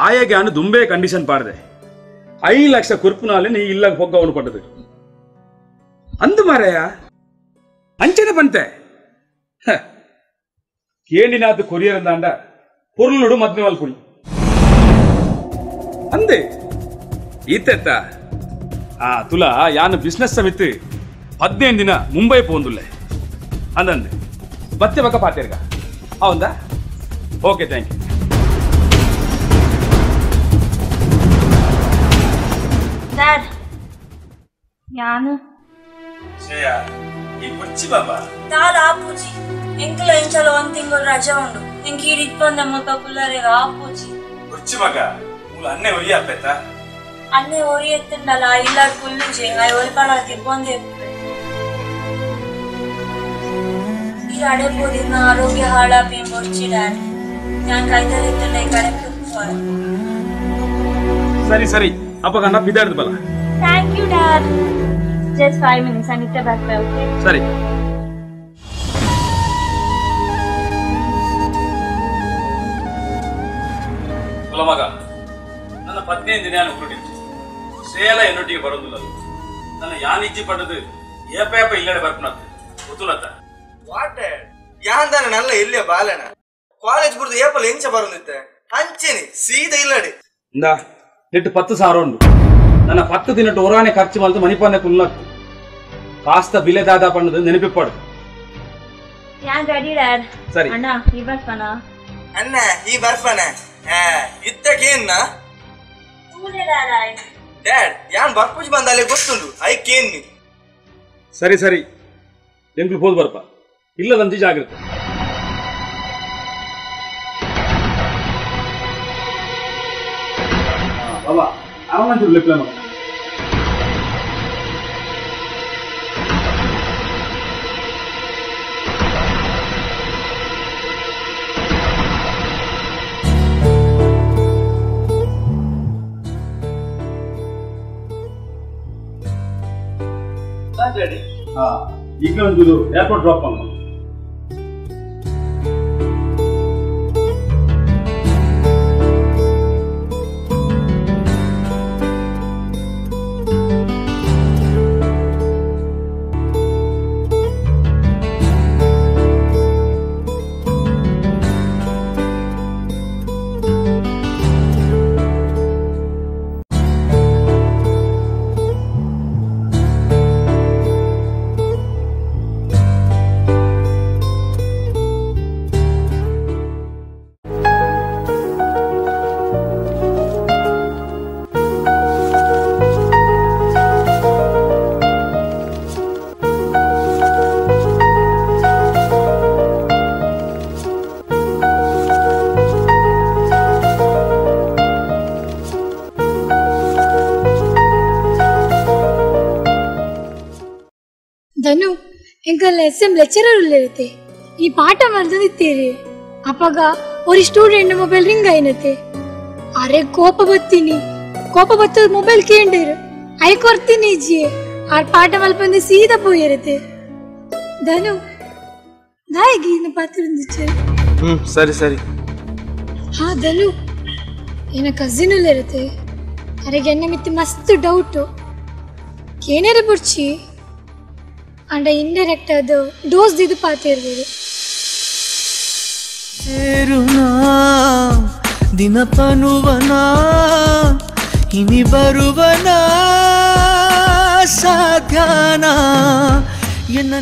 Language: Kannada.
ಆಯಗಾನು ದುಂಬೆ ಕಂಡೀಷನ್ ಪಾಡ್ದೆ 5 ಲಕ್ಷ ಕುರ್ಪುನಾಲೆ ನೀ ಇಲ್ಲ ಹೋಗವನು ಪಟ್ಟದು ಅಂದು ಮಾರಯ್ಯ ಅಂಚನೆ ಬಂತೆ ಕೇಳಿನಾದ ಕೊರಿಯರ್ ಅಂದಾಂಡ ಪೊರ್ಲುಡು ಮದ್ವೆ ಮಲ್ಪುಣಿ ಅಂದೆ ಈತೆತ್ತ ತುಲಾ ಯಾನು ಬಿಸ್ನೆಸ್ ಸಮಿತಿ 15 ದಿನ ಮುಂಬೈ ಪೋಂದುಲ್ಲೆ ಅಂದಂದೆ ಬತ್ತೆ ಬಕ್ಕ ಪಾತೇರ್ಗ ಹೌದಾ ಓಕೆ ಥ್ಯಾಂಕ್ ಯು Dad, ಯಾನು ಶ್ರೇಯಾ ಈ ಕುರ್ಚಿ ಬಾಬಾ ದಾಲ್ ಆಪೂಜಿ ಎಂಕಲ ಇಂಚಲ ಒಂದು ತಿಂಗಳು ರಜೆ ಉಂಡು ಎಂಕಿ ಇಡಿಪ್ಪಂದ ಮಕ್ಕ ಕುಲ್ಲರೆ ಆಪೂಜಿ ಕುರ್ಚಿ ಮಗ ಮೂಲ ಅನ್ನೆ ಒರಿ ಆಪೇತ ಅನ್ನೆ ಒರಿ ಎತ್ತಂಡಲ ಇಲ್ಲ ಕುಲ್ಲುಜೆ ಐ ಒಲ್ಪಳ ತಿರ್ಕೊಂಡೆ ಈ ಅಡೆ ಪೋದಿನ ಆರೋಗ್ಯ ಹಾಳಾಪಿ ಬರ್ಚಿ ಡ್ಯಾಡ್ ഞാൻ കൈതലിത്തന്നെ കടക്ക് പോവാ ಸರಿ ಸರಿ ಅಪ್ಪ ಗಣ್ಣ ಬಿದ್ದಾಡ್ದು ಬಲ thank you dad just 5 minutes I need to back okay ಸರಿ ಅಲ್ಲ ಮಗ ನನ್ನ 15 ದಿನ ಉರುಡಿತ್ತು ಸೇಲ ಎನ್ನೊಟ್ಟಿಗೆ ಬರೋದಿಲ್ಲ ನನ್ನ ಯಾನಿಜ್ಜಿ ಪಡದು ಏಪೇಪ ಇಲ್ಲಡೆ ಬರ್ಪನತ್ತೆ ಗೊತ್ತುಲತ್ತ ವಾಟ್ ಯಾಂದನ ನಲ್ಲ ಇಲ್ಲೇ ಬಾಲನ ಕಾಲೇಜ್ ಬಿಡ್ದು ಏಪಲ್ ಎಂಚ ಬರೋದಿತ್ತೆ ಅಂಚೆನಿ ಸೀದಾ ಇಲ್ಲಡೆ ಇಂದ ನೆಟ್ಟು 10,000 ಉಂಡು ನನ್ನ 10 ದಿನ ಒರಾನೆ ಖರ್ಚು ಮಲ್ತು ಮನಿಪನ್ನೆ ಕುಲ್ಲತ್ತು ಕಾಸ್ತ ಬಿಲೆ ದಾದಾ ಪಣ್ಣದು ನೆನಪಿಪ್ಪಡು ಯಾನ್ ರೆಡಿ ಡ್ಯಾಡ್ ಸರಿ ಅಣ್ಣ ಈ ಬರ್ಪನ ಅಣ್ಣ ಈ ಬರ್ಪನ ಇತ್ತಕೇನ್ನ ತೂಲೆ ಡ್ಯಾಡ್ ಡ್ಯಾಡ್ ಯಾನ್ ಬರ್ಪುಜಿ ಬಂದಾಲೆ ಗೊತ್ತುಂಡು ಐಕೇನ್ನಿ ಸರಿ ಸರಿ ಎಂಕ್ಲು ಹೋದ್ ಬರ್ಪ ಇಲ್ಲದಂತಿ ಜಾಗ್ರತೆ ಬಾಬಾ ಅವನಂತ ಲೆಕ್ಕ ಮಗ ಈಗ ಒಂದು ಏರ್ಪೋರ್ಟ್ ಡ್ರಾಪ್ ಮಾಡೋಣ ಧನು ಎಂಕಲ್ SM ಲೆಕ್ಚರರ್ ಉಳ್ಳೇರತೆ ಈ ಪಾಠ ಮಾಡ್ದಿತ್ತೀರಿ ಅಪ್ಪಗ ஒரு ಸ್ಟೂಡೆಂಟ್ ಮೊಬೈಲ್ ರಿಂಗ್ ಆಯ್ನತೆ ಅರೆ ಕೋಪ ಬತ್ತದ ಮೊಬೈಲ್ ಕೇಂಡಿರು ಐ ಕೊರ್ತೀನಿ ಜಿ ಆರ್ ಪಾಠ ಮಲ್ಪಂದೆ ಸೀದಾ ಪೋಯಿರತೆ ಧನು ನಾಯಿಗೆ ಇನ್ನು ಪಾತ್ರಂದಿಚ್ಚೆ ಸರಿ ಸರಿ ಹಾ ಧನು ಏನ ಕಸಿನ್ ಉಳ್ಳೇರತೆ ಅರೆಗೆ ಎನ್ನ ಮಿತ್ತಿ ಮಸ್ತ್ ಡೌಟು ಏನೇರೆ ಬುಡ್ಚಿ ಅಂಡ ಇಂಡೈರೆಕ್ಟ್ ಅದು ಡೋಸ್ ದಿದು ಪಾತಿರ್ಬೋದು ಸೇರುನಾ ದಿನಪನುವನಾ ಇನಿ ಬರುವನಾ ಸಾಧ್ಯಾನ ಎನ್ನ